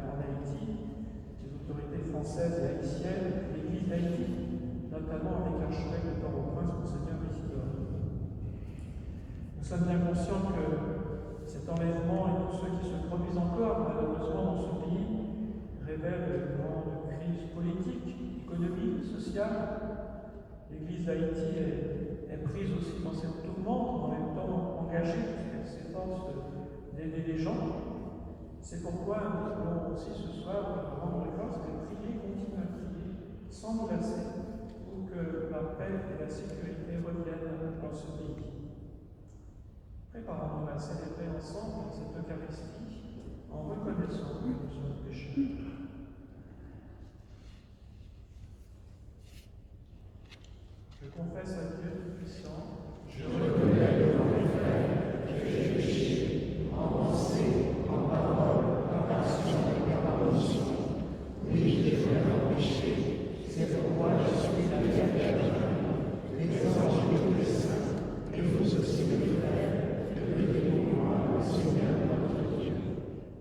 en Haïti, les autorités françaises et haïtiennes, l'Église d'Haïti, notamment avec l'archevêque de Port-au-Prince, Monseigneur Isidore. Nous sommes bien conscients que cet enlèvement et tous ceux qui se produisent encore, malheureusement, dans ce pays, révèlent une grande crise politique, économique, sociale. L'Église d'Haïti est prise aussi dans cette tourmente, en même temps engagée, puisqu'elle s'efforce d'aider les gens. C'est pourquoi nous voulons aussi ce soir rendre grâce et prier, continuer à prier, sans nous lasser, pour que la paix et la sécurité reviennent dans ce pays. Préparons-nous à célébrer ensemble cette Eucharistie en reconnaissant que nous sommes pécheurs. Je confesse à Dieu Tout-Puissant, je reconnais devant mes frères que j'ai péché en pensée, en parole, par action et par omission. Oui, j'ai vraiment péché. C'est pourquoi je suis la Vierge Marie, les anges et tous les saints, et vous aussi mes frères, priez pour moi, le Seigneur notre Dieu.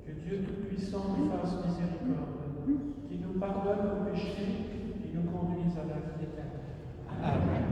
Que Dieu Tout-Puissant nous fasse miséricorde, qu'il nous pardonne nos péchés et nous conduise à la vie éternelle. Amen.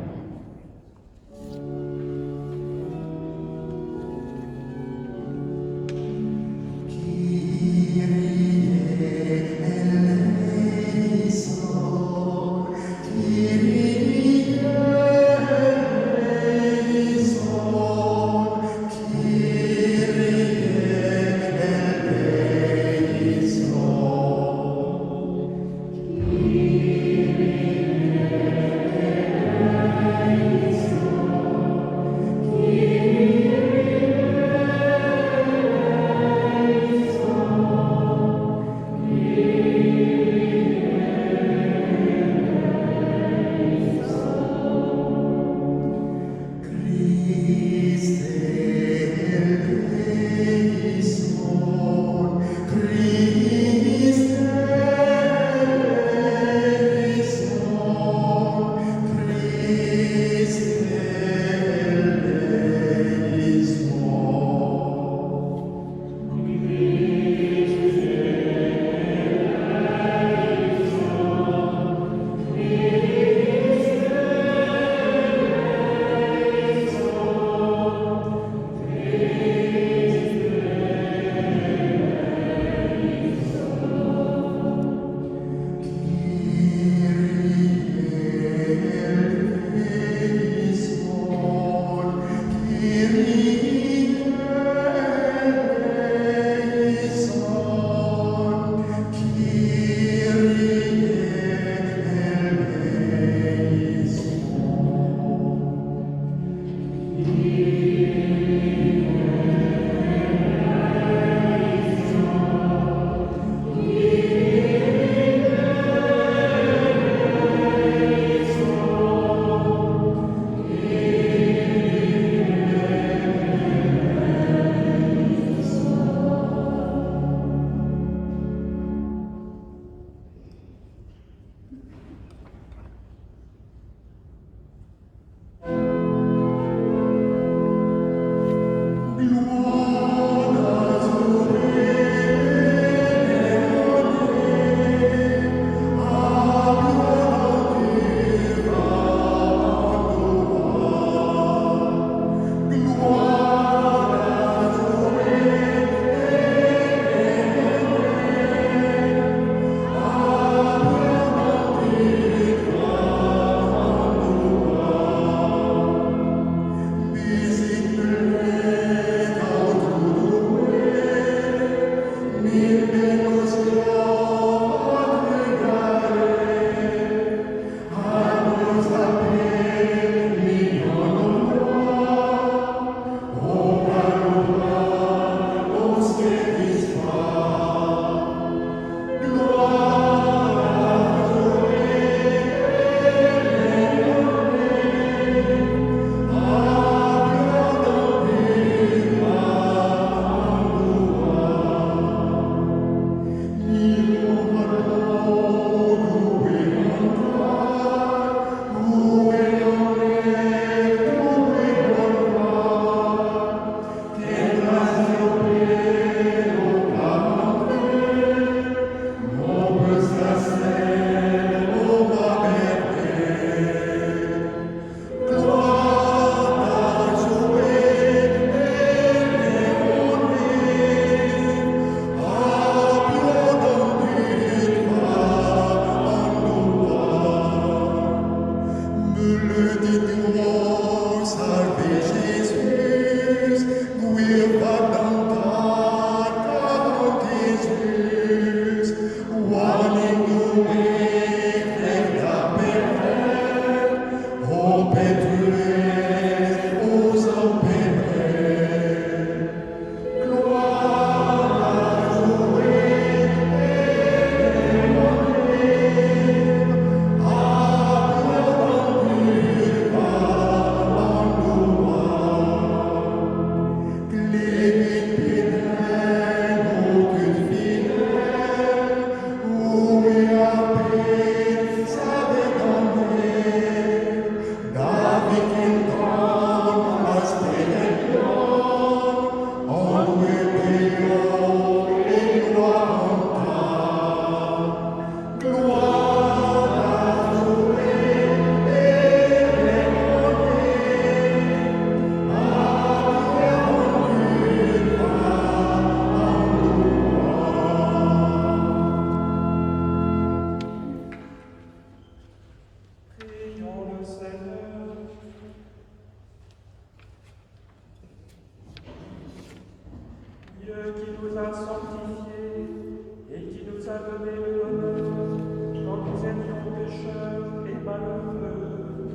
a donné le bonheur quand nous étions pécheurs et malheureux.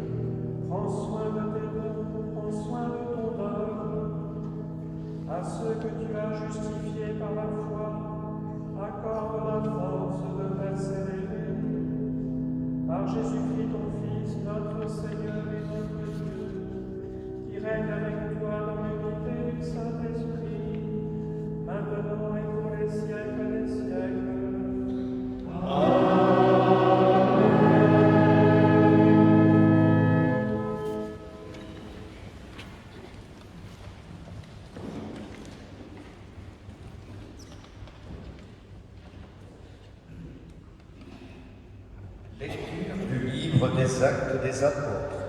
Prends soin de tes dons, prends soin de ton œuvre. À ceux que tu as justifiés par la foi, accorde la force de persévérer. Par Jésus-Christ, ton Fils, notre Seigneur et notre Dieu, qui règne avec toi dans l'unité du Saint-Esprit, maintenant et pour les siècles des siècles. Lecture du livre des Actes des Apôtres.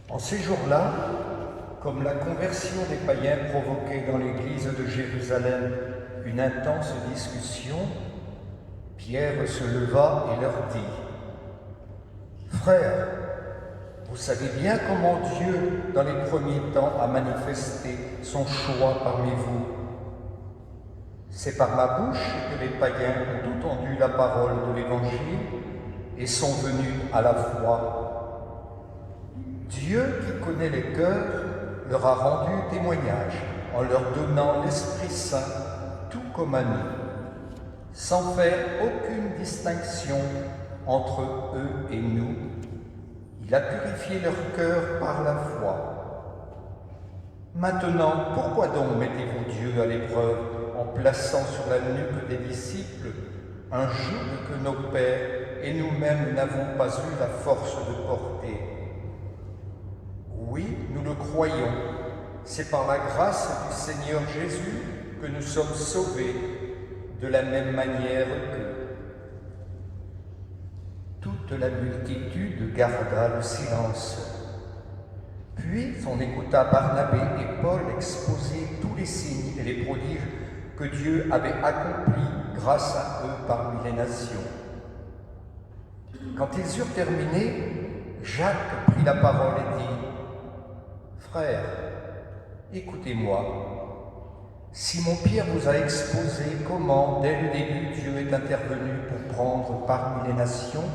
En ces jours-là, comme la conversion des païens provoquait dans l'église de Jérusalem une intense discussion, Pierre se leva et leur dit : « Frères, vous savez bien comment Dieu, dans les premiers temps, a manifesté son choix parmi vous. C'est par ma bouche que les païens ont entendu la parole de l'Évangile et sont venus à la foi. Dieu, qui connaît les cœurs, leur a rendu témoignage en leur donnant l'Esprit Saint, tout comme à nous, sans faire aucune distinction entre eux et nous. Il a purifié leur cœur par la foi. Maintenant, pourquoi donc mettez-vous Dieu à l'épreuve en plaçant sur la nuque des disciples un joug que nos pères et nous-mêmes n'avons pas eu la force de porter? Oui, nous le croyons, c'est par la grâce du Seigneur Jésus que nous sommes sauvés, de la même manière qu'eux. Toute la multitude garda le silence. Puis on écouta Barnabé et Paul exposer tous les signes et les prodiges que Dieu avait accomplis grâce à eux parmi les nations. Quand ils eurent terminé, Jacques prit la parole et dit : « Frères, écoutez-moi. Simon-Pierre vous a exposé comment, dès le début, Dieu est intervenu pour prendre parmi les nations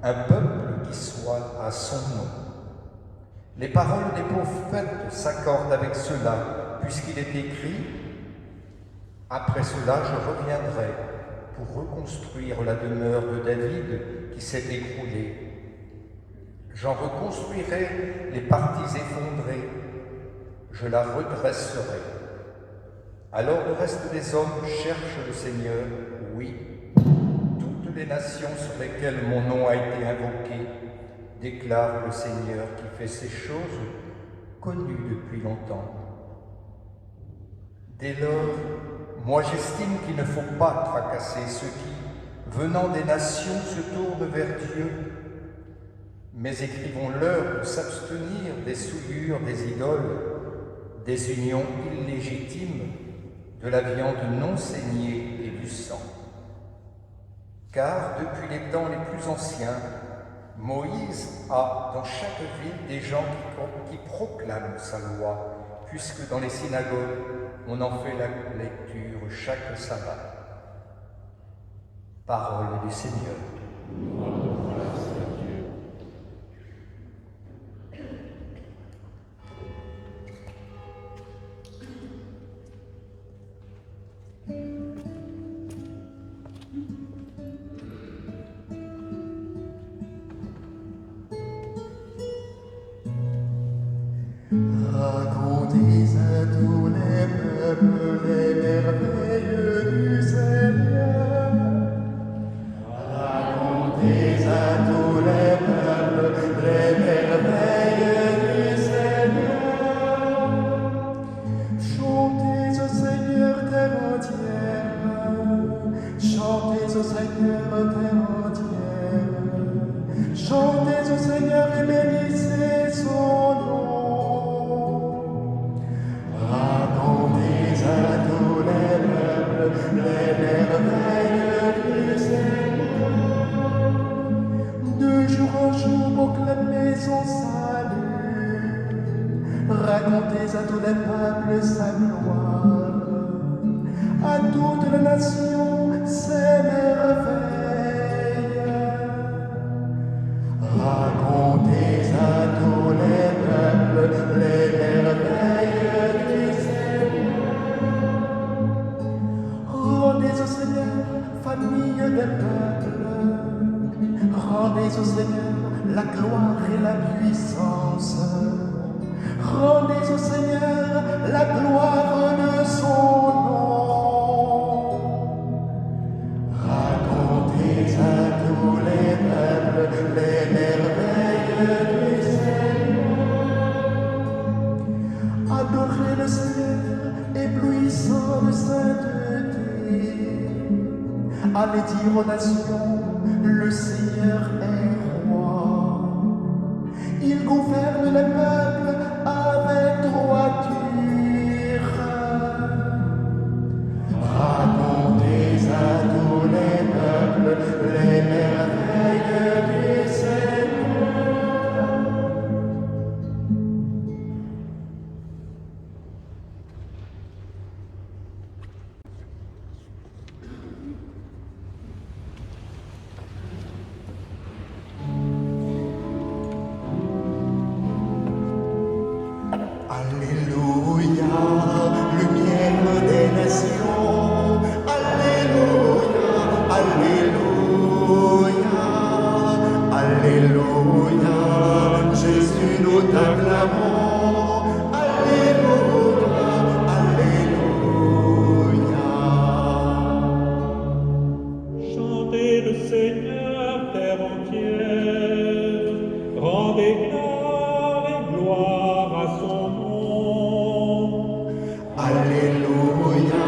un peuple qui soit à son nom. Les paroles des prophètes s'accordent avec cela, puisqu'il est écrit : après cela, je reviendrai pour reconstruire la demeure de David qui s'est écroulée. J'en reconstruirai les parties effondrées, je la redresserai. Alors le reste des hommes cherchent le Seigneur, oui. Toutes les nations sur lesquelles mon nom a été invoqué déclarent le Seigneur qui fait ces choses connues depuis longtemps. Dès lors, moi j'estime qu'il ne faut pas tracasser ceux qui, venant des nations, se tournent vers Dieu. Mais écrivons-leur de s'abstenir des souillures des idoles, des unions illégitimes, de la viande non saignée et du sang. Car depuis les temps les plus anciens, Moïse a dans chaque ville des gens qui proclament sa loi, puisque dans les synagogues, on en fait la lecture chaque sabbat. Parole du Seigneur. Racontez à tous les peuples les merveilles du Seigneur. Racontez à tous les peuples les merveilles du Seigneur. Chantez au Seigneur terre entière. Chantez au Seigneur terre entière. Chantez au Seigneur et bénissez son nom. Les merveilles du Seigneur. De jour en jour, proclamez son salut. Racontez à tous les peuples sa gloire. À toute la nation, plusieurs familles des peuples. Rendez au Seigneur la gloire et la puissance. Rendez au Seigneur la gloire de son nom. Racontez à tous les peuples les merveilles du Seigneur. Adorez le Seigneur, éblouissant de sainteté. Allez dire aux nations, le Seigneur est roi. Il gouverne les peuples avec droiture. Racontez à tous les peuples les merveilles du Seigneur. Alléluia, lumière des nations. Alléluia, Alléluia, Alléluia. Jésus, nous t'acclamons. Alléluia, Alléluia. Chantez le Seigneur, terre entière, rendez gloire et gloire à son nom. Alléluia,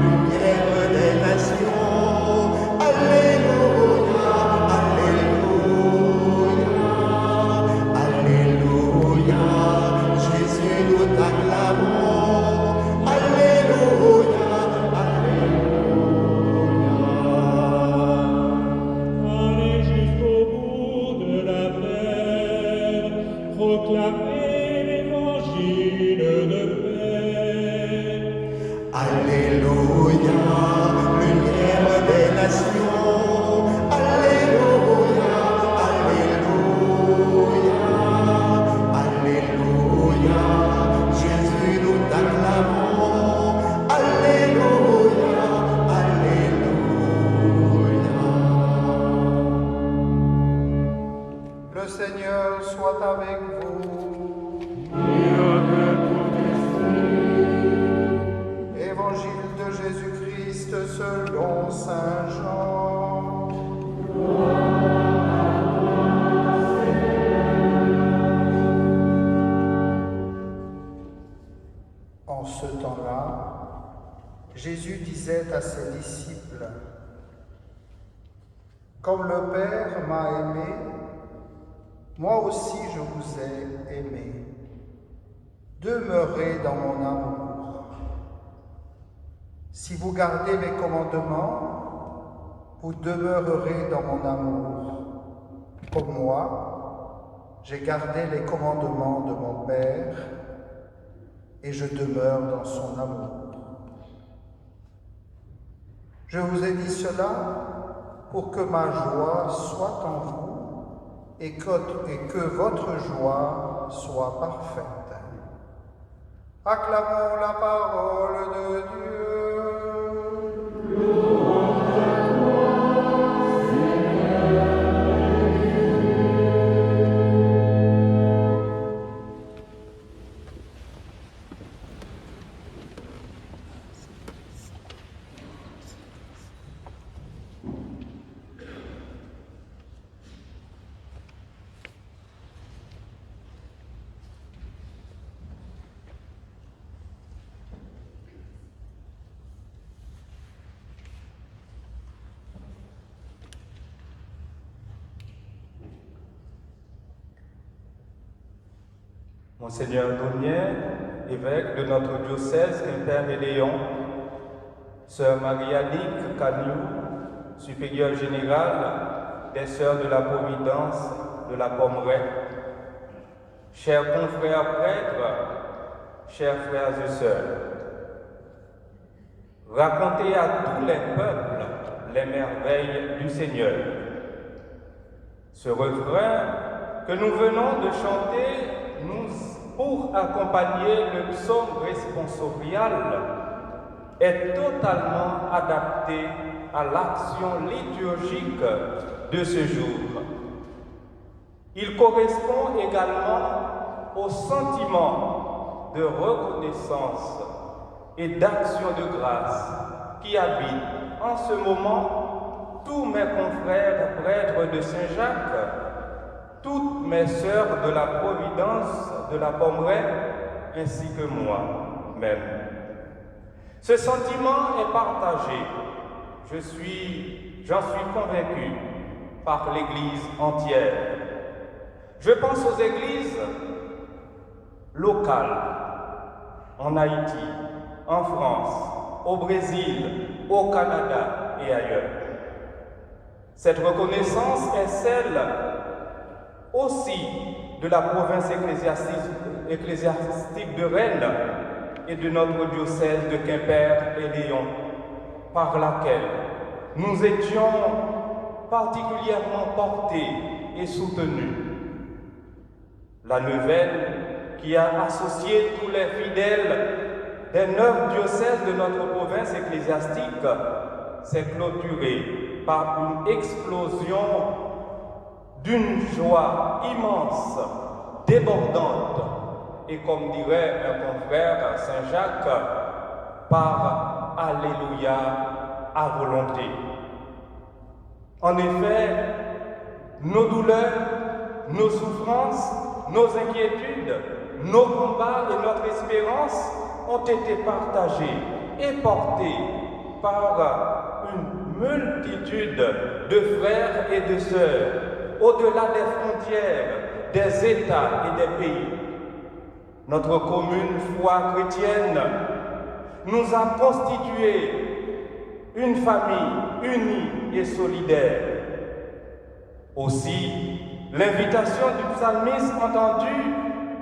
lumière des nations. Alléluia, Alléluia, Alléluia. Jésus, nous t'acclamons. Alléluia, Alléluia. Allez jusqu'au bout de la terre, proclamez l'évangile de paix. Alléluia, lumière des nations. Alléluia, Alléluia, Alléluia. Jésus, nous t'acclamons. Alléluia, Alléluia. Le Seigneur soit avec vous. Évangile de Jésus-Christ selon Saint Jean. En ce temps-là, Jésus disait à ses disciples, « Comme le Père m'a aimé, moi aussi je vous ai aimé. Demeurez dans mon amour. Si vous gardez mes commandements, vous demeurerez dans mon amour. Comme moi, j'ai gardé les commandements de mon Père et je demeure dans son amour. Je vous ai dit cela pour que ma joie soit en vous et que votre joie soit parfaite. Acclamons la parole de Dieu. Monseigneur Donnier, évêque de notre diocèse Quimper et Léon, Sœur Marie-Annick Cagnou, supérieure générale des Sœurs de la Providence de la Pommeraye, chers confrères prêtres, chers frères et sœurs, racontez à tous les peuples les merveilles du Seigneur. Ce refrain que nous venons de chanter pour accompagner le psaume responsorial est totalement adapté à l'action liturgique de ce jour. Il correspond également au sentiment de reconnaissance et d'action de grâce qui habite en ce moment tous mes confrères prêtres de Saint-Jacques, toutes mes sœurs de la Providence de la Pommeraye, ainsi que moi-même. Ce sentiment est partagé, j'en suis convaincu, par l'Église entière. Je pense aux églises locales, en Haïti, en France, au Brésil, au Canada et ailleurs. Cette reconnaissance est celle aussi de la province ecclésiastique de Rennes et de notre diocèse de Quimper et Lyon, par laquelle nous étions particulièrement portés et soutenus. La Neuvaine, qui a associé tous les fidèles des 9 diocèses de notre province ecclésiastique, s'est clôturée par une explosion d'une joie immense, débordante, et comme dirait un confrère Saint-Jacques, par Alléluia à volonté. En effet, nos douleurs, nos souffrances, nos inquiétudes, nos combats et notre espérance ont été partagés et portés par une multitude de frères et de sœurs, au-delà des frontières, des États et des pays. Notre commune foi chrétienne nous a constitué une famille unie et solidaire. Aussi, l'invitation du psalmiste entendue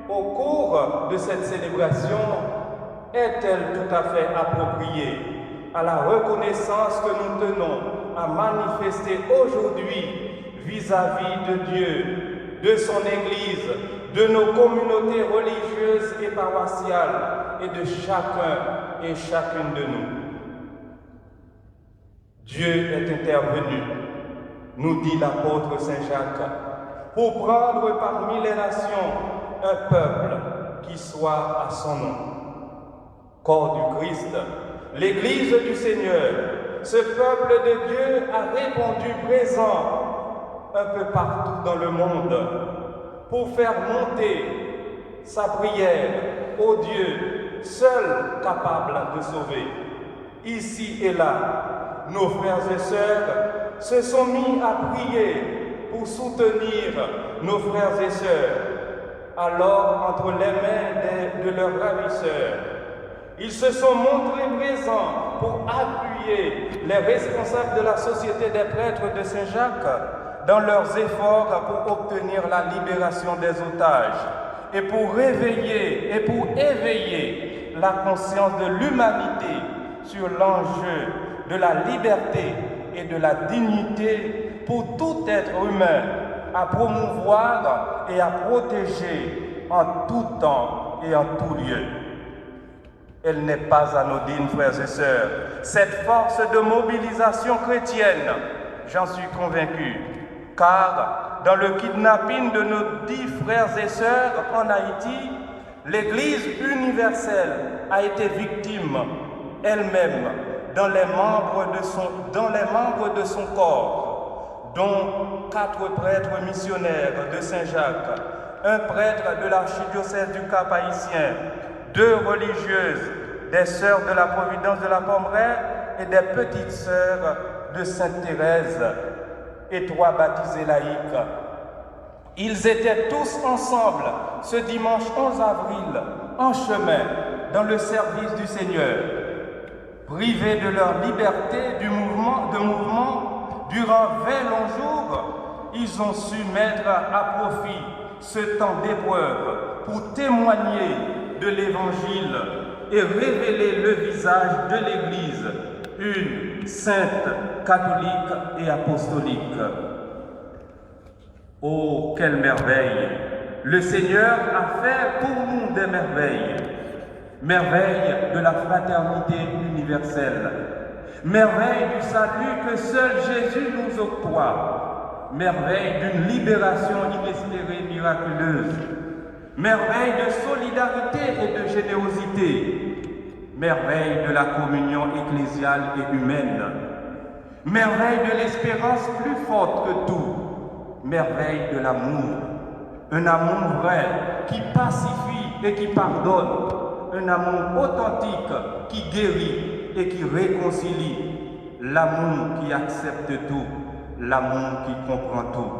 au cours de cette célébration est-elle tout à fait appropriée à la reconnaissance que nous tenons à manifester aujourd'hui vis-à-vis de Dieu, de son Église, de nos communautés religieuses et paroissiales et de chacun et chacune de nous. Dieu est intervenu, nous dit l'apôtre Saint Jacques, pour prendre parmi les nations un peuple qui soit à son nom. Corps du Christ, l'Église du Seigneur, ce peuple de Dieu a répondu présent un peu partout dans le monde pour faire monter sa prière au Dieu seul capable de sauver. Ici et là, nos frères et sœurs se sont mis à prier pour soutenir nos frères et sœurs. Alors, entre les mains de leurs ravisseurs, ils se sont montrés présents pour appuyer les responsables de la Société des prêtres de Saint-Jacques dans leurs efforts pour obtenir la libération des otages et pour réveiller et pour éveiller la conscience de l'humanité sur l'enjeu de la liberté et de la dignité pour tout être humain à promouvoir et à protéger en tout temps et en tout lieu. Elle n'est pas anodine, frères et sœurs. Cette force de mobilisation chrétienne, j'en suis convaincu, car dans le kidnapping de nos 10 frères et sœurs en Haïti, l'Église universelle a été victime elle-même dans les membres de son corps, dont 4 prêtres missionnaires de Saint-Jacques, un prêtre de l'archidiocèse du Cap-Haïtien, 2 religieuses, des sœurs de la Providence de la Pommeraye et des petites sœurs de Sainte-Thérèse et 3 baptisés laïcs. Ils étaient tous ensemble ce dimanche 11 avril en chemin dans le service du Seigneur. Privés de leur liberté de mouvement durant 20 longs jours, ils ont su mettre à profit ce temps d'épreuve pour témoigner de l'Évangile et révéler le visage de l'Église, une sainte, catholique et apostolique. Oh, quelle merveille! Le Seigneur a fait pour nous des merveilles. merveille de la fraternité universelle, merveille du salut que seul Jésus nous octroie, merveille d'une libération inespérée miraculeuse, merveille de solidarité et de générosité, merveille de la communion ecclésiale et humaine, merveille de l'espérance plus forte que tout, merveille de l'amour, un amour vrai qui pacifie et qui pardonne, un amour authentique qui guérit et qui réconcilie, l'amour qui accepte tout, l'amour qui comprend tout.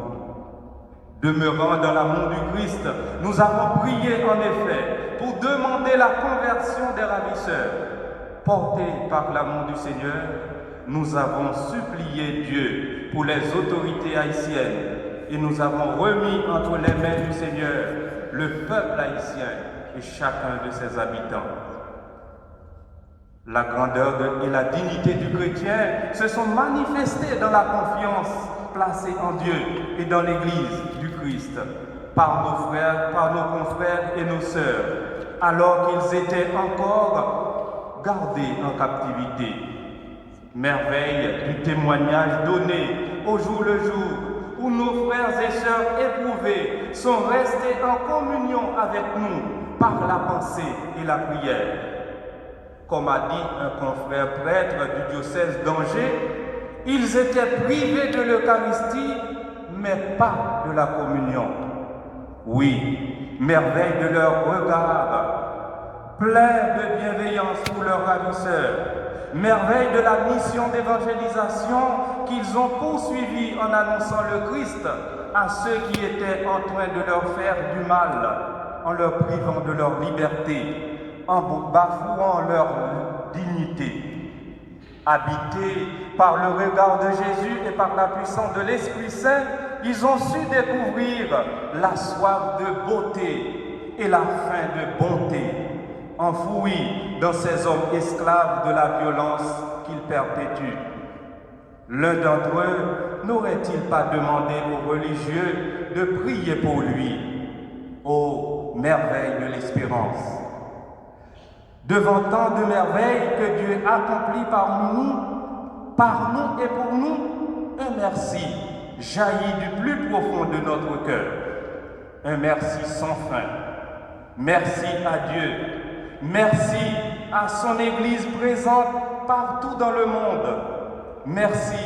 Demeurant dans l'amour du Christ, nous avons prié en effet pour demander la conversion des ravisseurs. Portés par l'amour du Seigneur, nous avons supplié Dieu pour les autorités haïtiennes et nous avons remis entre les mains du Seigneur le peuple haïtien et chacun de ses habitants. La grandeur et la dignité du chrétien se sont manifestées dans la confiance placée en Dieu et dans l'Église du Christ, par nos frères, par nos confrères et nos sœurs, alors qu'ils étaient encore gardés en captivité. Merveille du témoignage donné au jour le jour, où nos frères et sœurs éprouvés sont restés en communion avec nous par la pensée et la prière. Comme a dit un confrère prêtre du diocèse d'Angers, ils étaient privés de l'Eucharistie, mais pas de la communion. Oui, merveille de leur regard, plein de bienveillance pour leurs ravisseurs, merveille de la mission d'évangélisation qu'ils ont poursuivie en annonçant le Christ à ceux qui étaient en train de leur faire du mal, en leur privant de leur liberté, en bafouant leur dignité. Habités par le regard de Jésus et par la puissance de l'Esprit Saint, ils ont su découvrir la soif de beauté et la faim de bonté, enfouis dans ces hommes esclaves de la violence qu'ils perpétuent. L'un d'entre eux n'aurait-il pas demandé aux religieux de prier pour lui? Ô merveille de l'espérance! Devant tant de merveilles que Dieu accomplit parmi nous, par nous et pour nous, un merci jaillit du plus profond de notre cœur. Un merci sans fin. Merci à Dieu. Merci à son Église présente partout dans le monde. Merci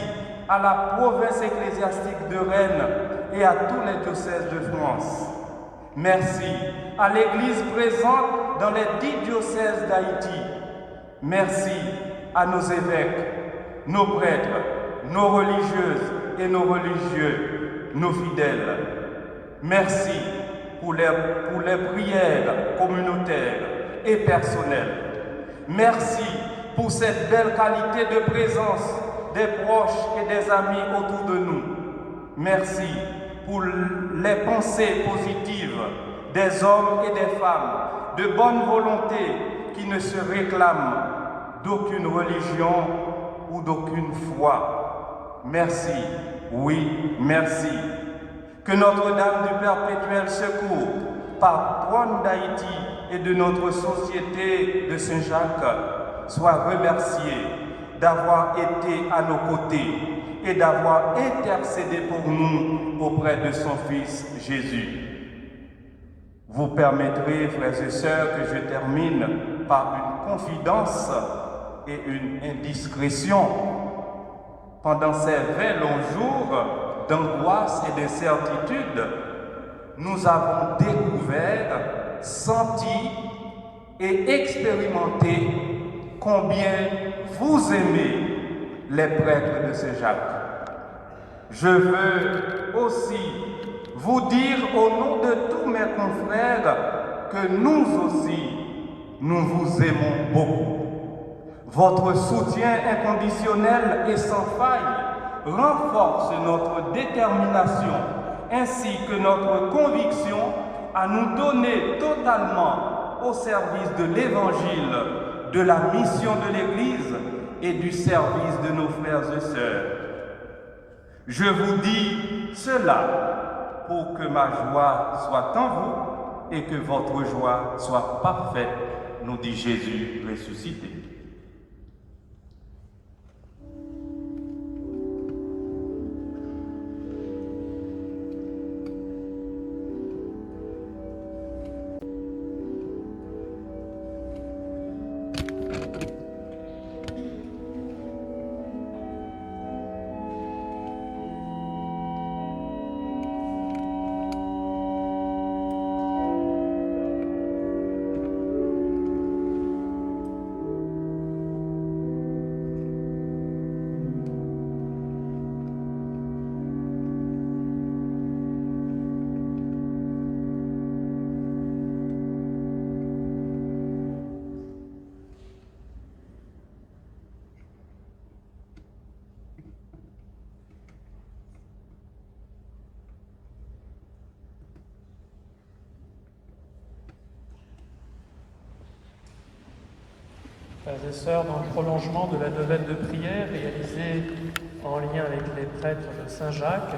à la province ecclésiastique de Rennes et à tous les diocèses de France. Merci à l'Église présente dans les 10 diocèses d'Haïti. Merci à nos évêques, nos prêtres, nos religieuses et nos religieux, nos fidèles. Merci pour les prières communautaires et personnelles. Merci pour cette belle qualité de présence des proches et des amis autour de nous. Merci pour les pensées positives des hommes et des femmes de bonne volonté qui ne se réclament d'aucune religion ou d'aucune foi. Merci, oui, merci. Que Notre-Dame du Perpétuel Secours, patronne d'Haïti et de notre société de Saint-Jacques, soit remerciée d'avoir été à nos côtés et d'avoir intercédé pour nous auprès de son Fils Jésus. Vous permettrez, frères et sœurs, que je termine par une confidence et une indiscrétion. Pendant ces 20 longs jours d'angoisse et d'incertitude, nous avons découvert, senti et expérimenté combien vous aimez les prêtres de Saint-Jacques. Je veux aussi vous dire au nom de tous mes confrères que nous aussi, nous vous aimons beaucoup. Votre soutien inconditionnel et sans faille renforce notre détermination ainsi que notre conviction à nous donner totalement au service de l'Évangile, de la mission de l'Église et du service de nos frères et sœurs. Je vous dis cela pour que ma joie soit en vous et que votre joie soit parfaite nous dit Jésus ressuscité. Frères et sœurs, dans le prolongement de la neuvaine de prière réalisée en lien avec les prêtres de Saint-Jacques,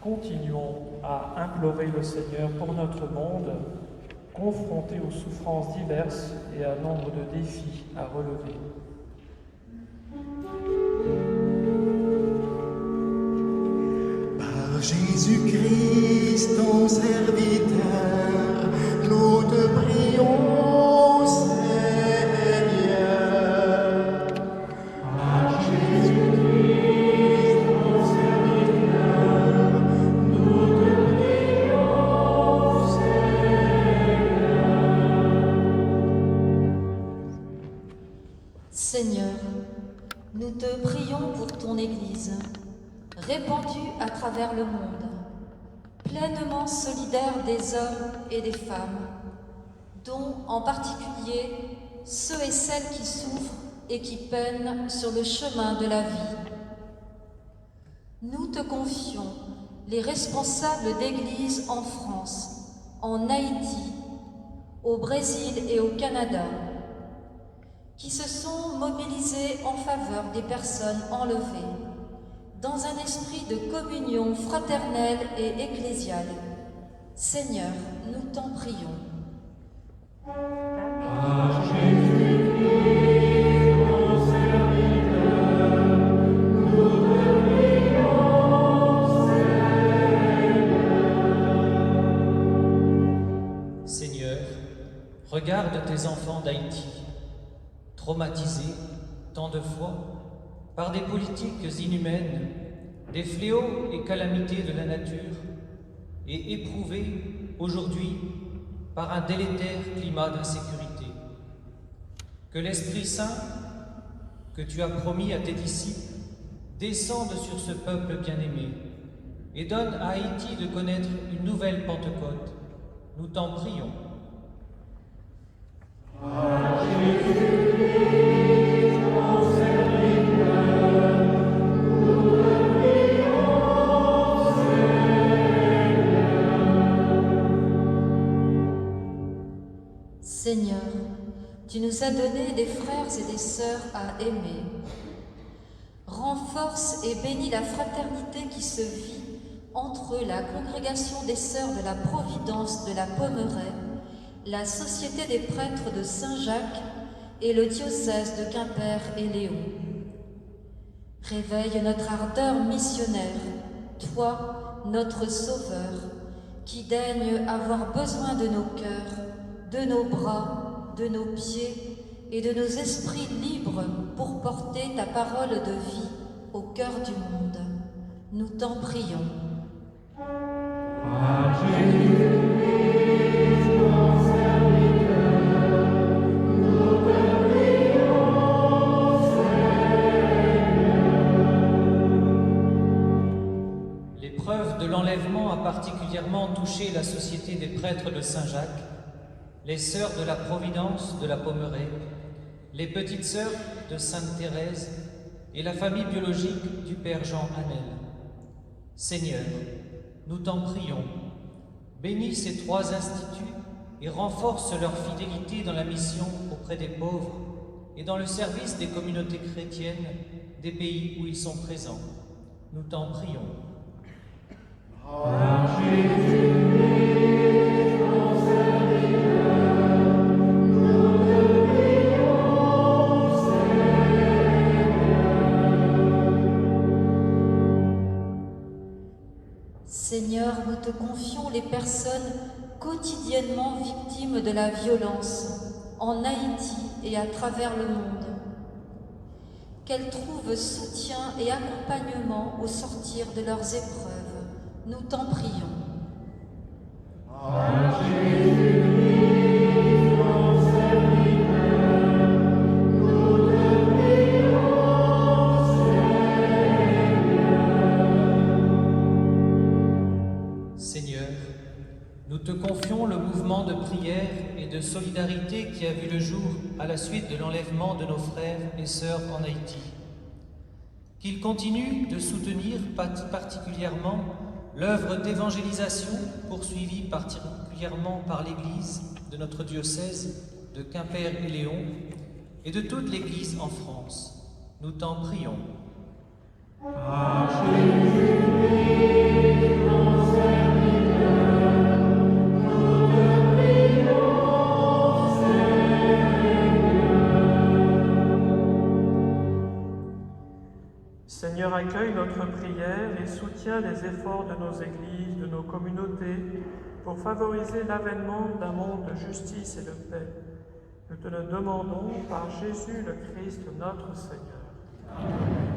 continuons à implorer le Seigneur pour notre monde, confronté aux souffrances diverses et à nombre de défis à relever. Par Jésus-Christ, ton serviteur, nous te prions, Seigneur. Par Jésus-Christ, ton serviteur, nous te prions, Seigneur, nous te prions pour ton Église, répandue à travers le monde, pleinement solidaire des hommes et des femmes, dont en particulier ceux et celles qui souffrent et qui peinent sur le chemin de la vie. Nous te confions les responsables d'Église en France, en Haïti, au Brésil et au Canada, qui se sont mobilisés en faveur des personnes enlevées, dans un esprit de communion fraternelle et ecclésiale. Seigneur, nous t'en prions. Par Jésus-Christ, ton serviteur, nous te prions, Seigneur, regarde tes enfants d'Haïti, traumatisés tant de fois par des politiques inhumaines, des fléaux et calamités de la nature, et éprouvés aujourd'hui par un délétère climat d'insécurité. Que l'Esprit Saint, que tu as promis à tes disciples, descende sur ce peuple bien-aimé et donne à Haïti de connaître une nouvelle Pentecôte. Nous t'en prions. Par Jésus-Christ, ton serviteur, nous te prions, Seigneur. Seigneur, tu nous as donné des frères et des sœurs à aimer. Renforce et bénis la fraternité qui se vit entre la congrégation des sœurs de la Providence de la Pommeraye, la Société des prêtres de Saint-Jacques et le diocèse de Quimper et Léon. Réveille notre ardeur missionnaire, toi, notre Sauveur, qui daignes avoir besoin de nos cœurs, de nos bras, de nos pieds et de nos esprits libres pour porter ta parole de vie au cœur du monde. Nous t'en prions. Par Jésus-Christ, ton serviteur, nous te prions, Seigneur. L'épreuve de l'enlèvement a particulièrement touché la Société des prêtres de Saint-Jacques, les sœurs de la Providence de la Pommeraye, les petites sœurs de Sainte Thérèse et la famille biologique du Père Jean Hanel. Seigneur, nous t'en prions, bénis ces trois instituts et renforce leur fidélité dans la mission auprès des pauvres et dans le service des communautés chrétiennes des pays où ils sont présents. Nous t'en prions. Par Jésus-Christ, ton serviteur, nous Seigneur, nous te confions les personnes quotidiennement victimes de la violence en Haïti et à travers le monde. Qu'elles trouvent soutien et accompagnement au sortir de leurs épreuves. Nous t'en prions. Seigneur, nous te confions le mouvement de prière et de solidarité qui a vu le jour à la suite de l'enlèvement de nos frères et sœurs en Haïti. Qu'il continue de soutenir particulièrement l'œuvre d'évangélisation poursuivie particulièrement par l'Église de notre diocèse de Quimper et Léon et de toute l'Église en France. Nous t'en prions. Seigneur, accueille notre prière et soutiens les efforts de nos églises, de nos communautés, pour favoriser l'avènement d'un monde de justice et de paix. Nous te le demandons par Jésus le Christ, notre Seigneur. Amen.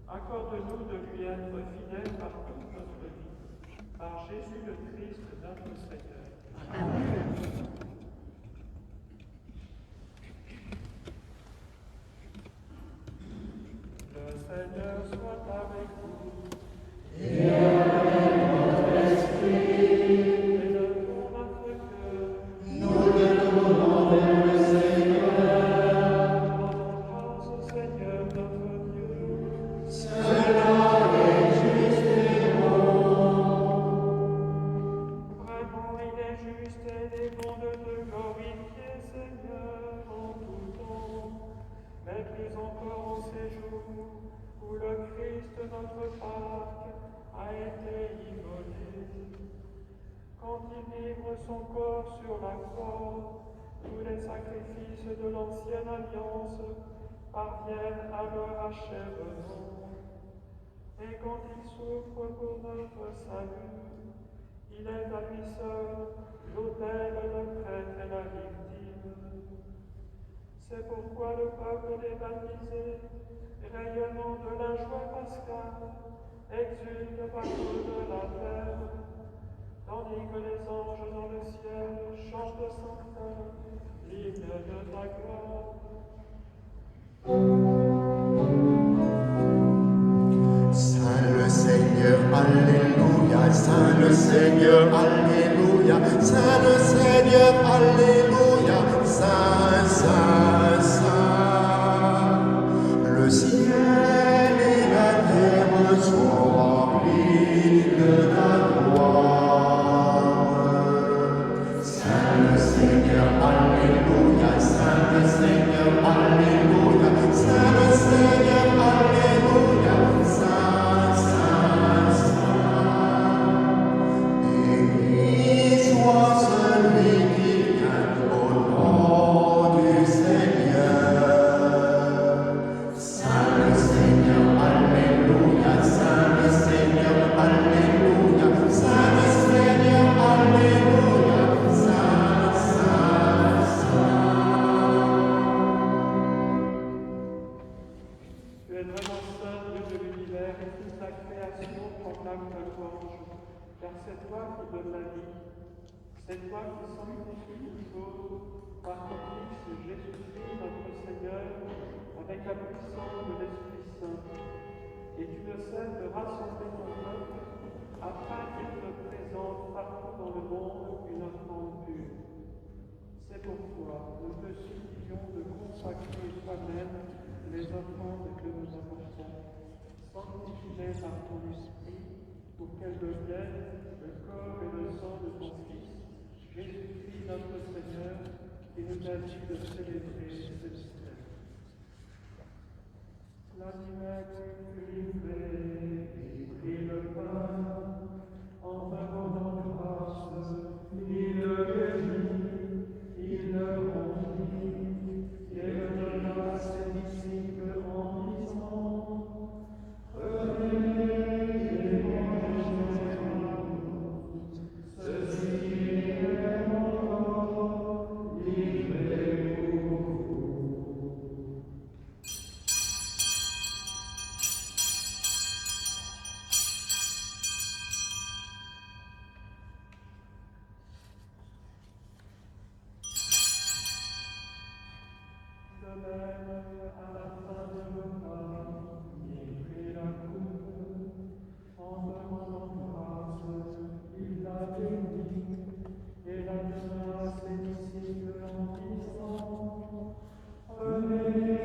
Accorde-nous de lui être fidèles par toute notre vie. Par Jésus le Christ, notre Seigneur. Amen. Le Seigneur soit avec vous. Et avec votre esprit. Élevons notre cœur. son corps sur la croix, tous les sacrifices de l'ancienne alliance parviennent à leur achèvement. Et quand il souffre pour notre salut, il est à lui seul l'autel, le prêtre et la victime. C'est pourquoi le peuple des baptisés, rayonnant de la joie pascale, exulte par cause de la terre, tandis que les anges dans le ciel chantent sans fin l'hymne de ta gloire. Saint le Seigneur, Alléluia, Saint le Seigneur, Alléluia, Saint le Seigneur, Alléluia, Saint, Saint, Saint. Le ciel et la terre sont remplis de ta gloire. Saint le Seigneur, Alléluia, Saint le Seigneur, Alléluia, Saint le Seigneur, Alléluia, Saint, Saint, Saint. Béni soit celui qui vient au nom du Seigneur. Saint le Seigneur, Alléluia, Saint le Seigneur, Alléluia, Saint le Seigneur, Alléluia, Saint, Saint, Saint. Tu es vraiment saint, Dieu de l'univers, et toute la création proclame ta louange, car c'est toi qui donnes la vie, c'est toi qui sanctifie toutes choses, par ton Fils Jésus-Christ, notre Seigneur, avec la puissance de l'Esprit Saint. Et tu ne cesses de rassembler ton peuple, afin qu'il te présente partout dans le monde une offrande pure. C'est pourquoi nous te supplions de consacrer toi-même les offrandes que nous apportons, sanctifie-les par ton esprit, pour qu'elles deviennent le corps et le sang de ton Fils, Jésus-Christ notre Seigneur, qui nous a dit de célébrer ce mystère. L'animal livré, prit le pain, en te rendant grâce, il le bénit, il le rompit, et le donna à ses disciples en disant, prenez et mangez-en, ceci est mon corps livré pour vous. De même, à la fin du repas, il prit la coupe, en te rendant grâce, il la bénit, et la donna à ses disciples en disant, prenez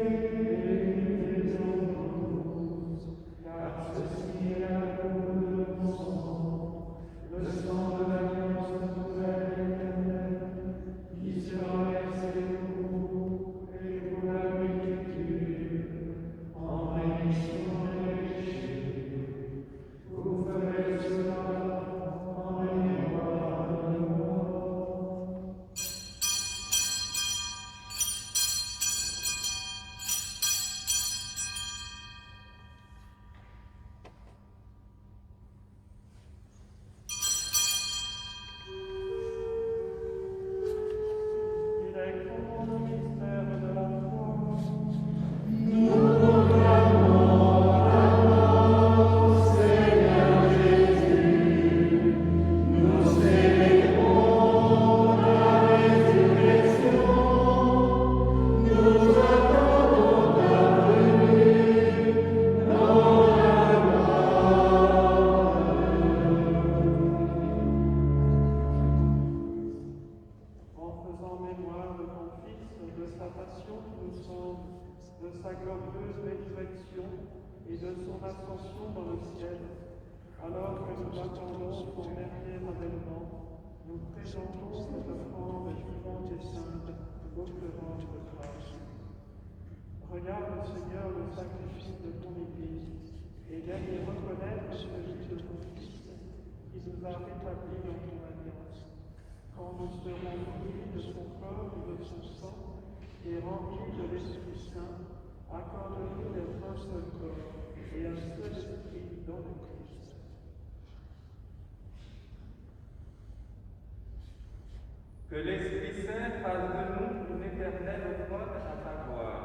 et buvez-en tous, car ceci est la coupe de mon sang, le sang de l'alliance nouvelle et éternelle, qui sera versé pour vous et pour la multitude, en rémission des péchés. Vous ferez cela en mémoire de moi. Il est grand le mystère de la foi. Nous proclamons ta mort, Seigneur Jésus. Nous célébrons ta résurrection. Nous attendons ta venue dans la gloire. En faisant mémoire de ton Fils, de sa passion qui nous sauve, de sa glorieuse résurrection et de son ascension dans le ciel, alors que nous attendons son dernier avènement, nous présentons cette offrande vivante et sainte au fleuron de grâce. Regarde, Seigneur, le sacrifice de ton Église, et laisse reconnaître celui de ton Fils, qui nous a rétablis dans ton alliance. quand nous serons nourris de son corps et de son sang, et remplis de l'Esprit Saint, accorde-nous d'être un seul corps et un seul esprit dans le Christ. Que l'Esprit Saint fasse de nous une éternelle offrande à ta gloire,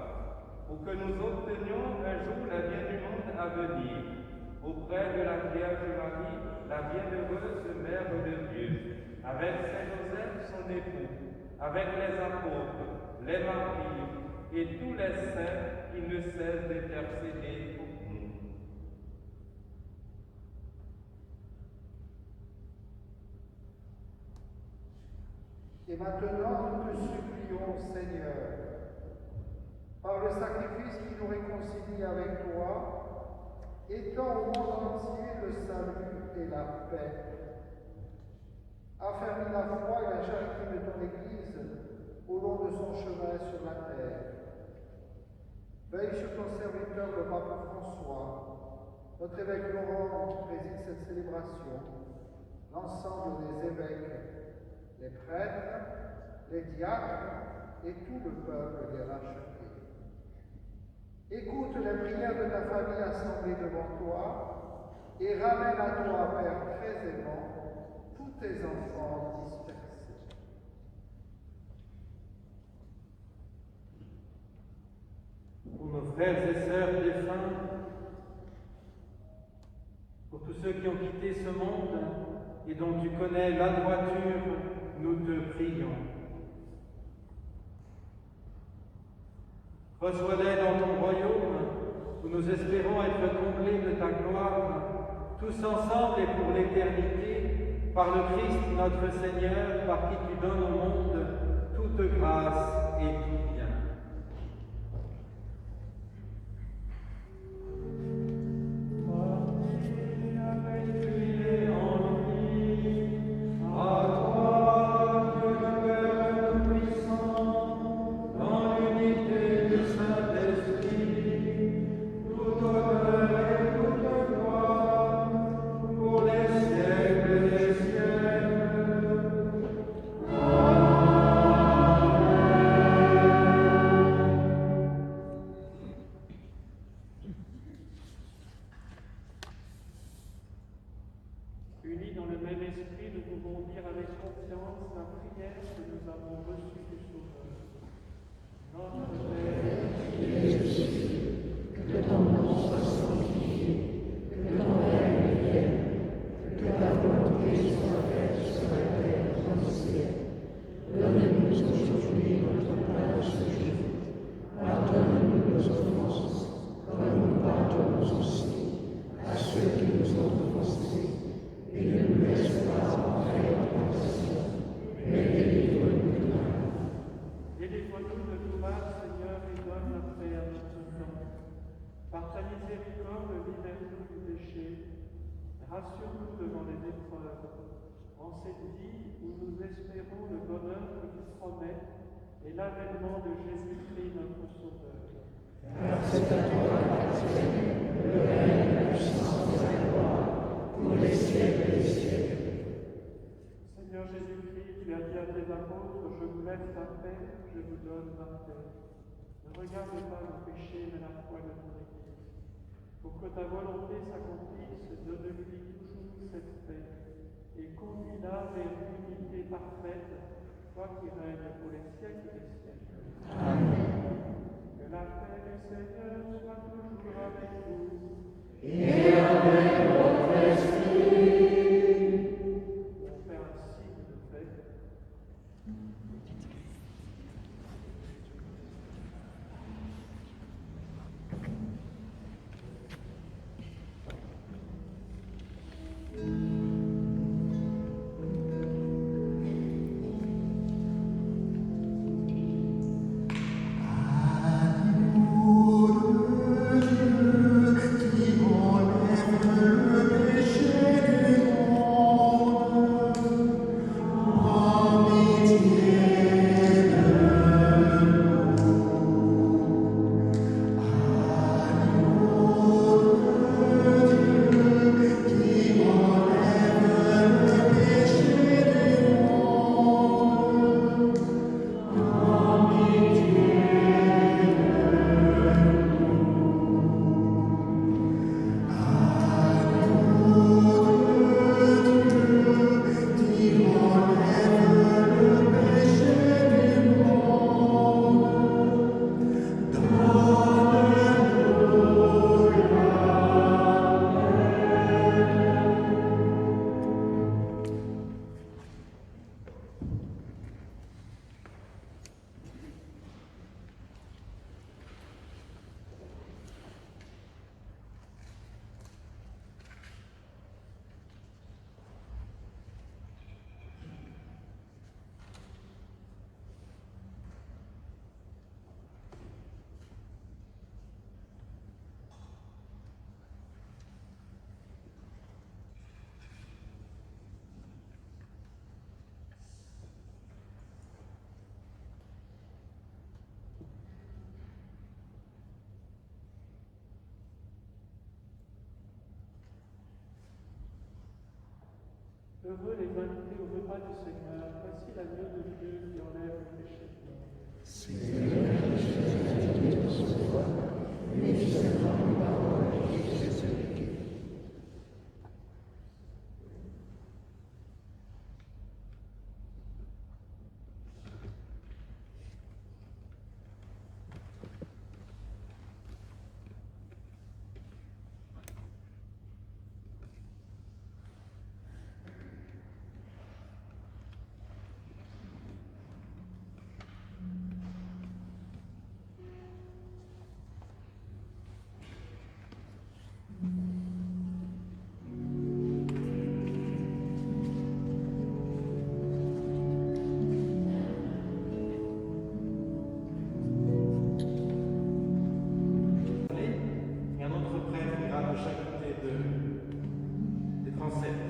pour que nous obtenions un jour la vie du monde à venir, auprès de la Vierge Marie, la bienheureuse Mère de Dieu, avec Saint Joseph son époux, avec les apôtres, les martyrs et tous les saints qui ne cessent d'intercéder pour nous. Et maintenant, nous te supplions, Seigneur, par le sacrifice qui nous réconcilie avec toi, étends au monde entier le salut et la paix. Affermis la foi et la charité de ton Église au long de son chemin sur la terre. Veille sur ton serviteur, le pape François, notre évêque Laurent qui préside cette célébration, l'ensemble des évêques, les prêtres, les diacres et tout le peuple des rachetés. Écoute les prières de ta famille assemblée devant toi et ramène à toi, Père très aimant, tous tes enfants dispersés. Pour nos frères et sœurs défunts, pour tous ceux qui ont quitté ce monde et dont tu connais la droiture, nous te prions. Reçois-les dans ton royaume, où nous espérons être comblés de ta gloire, tous ensemble et pour l'éternité, par le Christ notre Seigneur, par qui tu donnes au monde toute grâce et tout bien. Unis dans le même esprit, nous pouvons dire avec confiance la prière que nous avons reçue du Sauveur. Notre Père, qui es aux cieux, que ton nom soit sanctifié, que ton règne vienne, que ta volonté soit faite sur la terre comme au ciel. Donne-nous aujourd'hui notre pain de ce jour. Pardonne-nous nos offenses, comme nous pardonnons aussi à ceux qui nous ont offensés. Et ne nous laisse pas entrer en tentation, mais délivre-nous du mal. délivre-nous de tout mal, Seigneur, et donne la paix à notre temps. Par ta miséricorde, libère-nous du péché, rassure-nous devant les épreuves, en cette vie où nous espérons le bonheur qu'il promet et l'avènement de Jésus-Christ, notre Sauveur. Car c'est à toi qu'appartiennent le règne, la puissance et la gloire, pour les siècles des siècles. Seigneur Jésus-Christ, tu as dit à tes apôtres, je vous laisse la paix, je vous donne ma paix. Ne regarde pas nos péchés, mais la foi de ton Église. Pour que ta volonté s'accomplisse, donne-lui toujours cette paix, et conduis-la vers l'unité parfaite, toi qui règnes pour les siècles des siècles. Amen. Que la paix du Seigneur soit toujours avec vous. Et avec votre esprit. On fait un signe de paix. Qui enlève le Heureux les invités au repas du Seigneur, voici l'agneau de Dieu qui enlève le péché du monde. Seigneur, je suis digne de recevoir, mais dis seulement une parole et je serai guéri. Et un autre prêtre ira de chaque côté des transepts.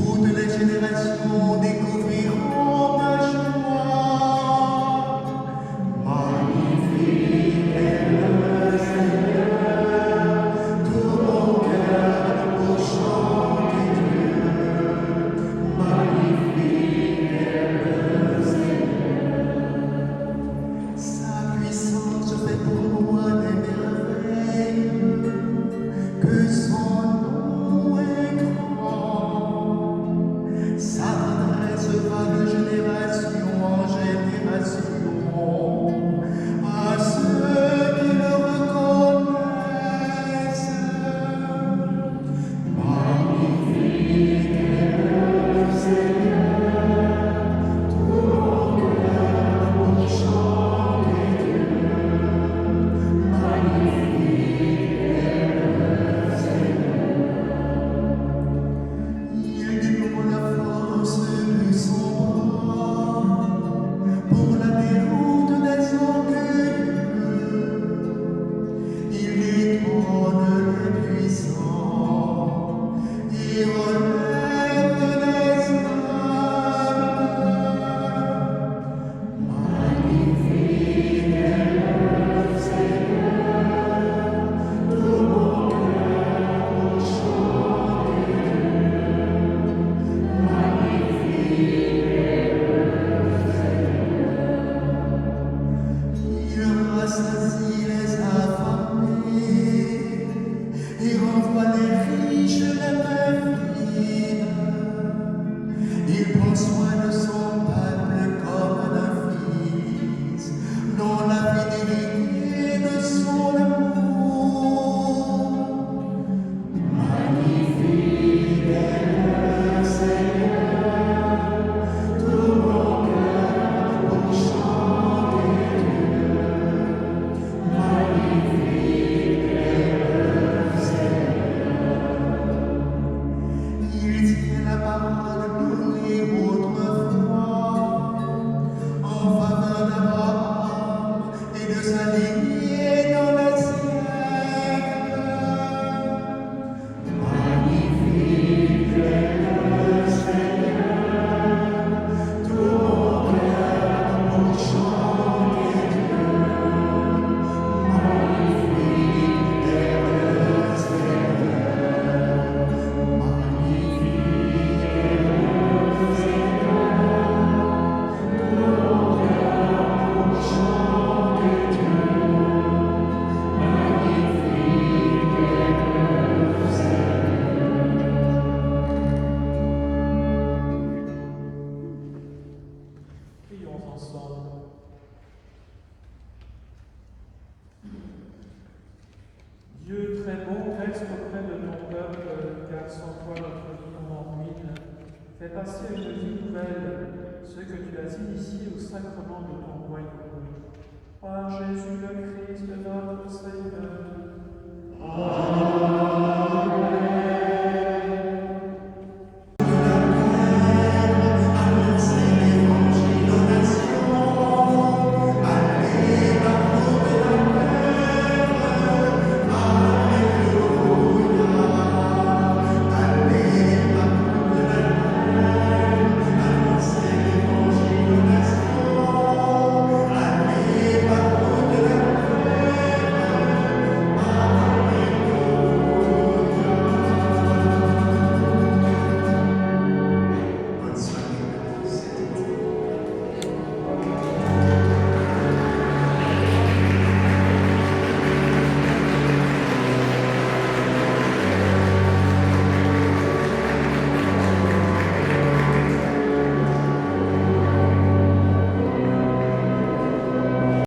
Toutes les générations découvriront ma joie. Magnifique est le Seigneur, tout mon cœur pour chanter Dieu. Magnifique est le Seigneur. Sa puissance fait pour moi des merveilles, que son nom est grand. Sa tendresse va de génération en génération à ceux qui le reconnaissent. Magnifique est le Seigneur, tout mon cœur pour chanter Dieu. Magnifique est le Seigneur. Il déploie la force de son bras pour la déroute des orgueilleux. Il détrône les puissants et relève les humbles. Magnifique est le Seigneur, tout mon cœur pour chanter Dieu. Magnifique est le Seigneur. Il rassasie les affamés et renvoie les riches les mains vides. Il prend soin de son peuple comme d'un fils, dans la fidélité de son amour. Magnifique est le Seigneur, tout mon cœur pour chanter Dieu. Magnifique est le Seigneur. Il tient la parole donnée autrefois en faveur d'Abraham et de sa lignée dans les siècles. Magnifique est le Seigneur, tout mon cœur pour chanter Dieu. Magnifique est le Seigneur. Magnifique est le Seigneur, tout mon cœur pour chanter Dieu. Magnifique est le Seigneur. Prions ensemble. Dieu très bon, reste auprès de ton peuple, car sans toi notre vie tombe en ruine. Fais passer une vie nouvelle, ce que tu as initié au sacrement de ton royaume. Par Jésus le Christ, notre Seigneur. Amen.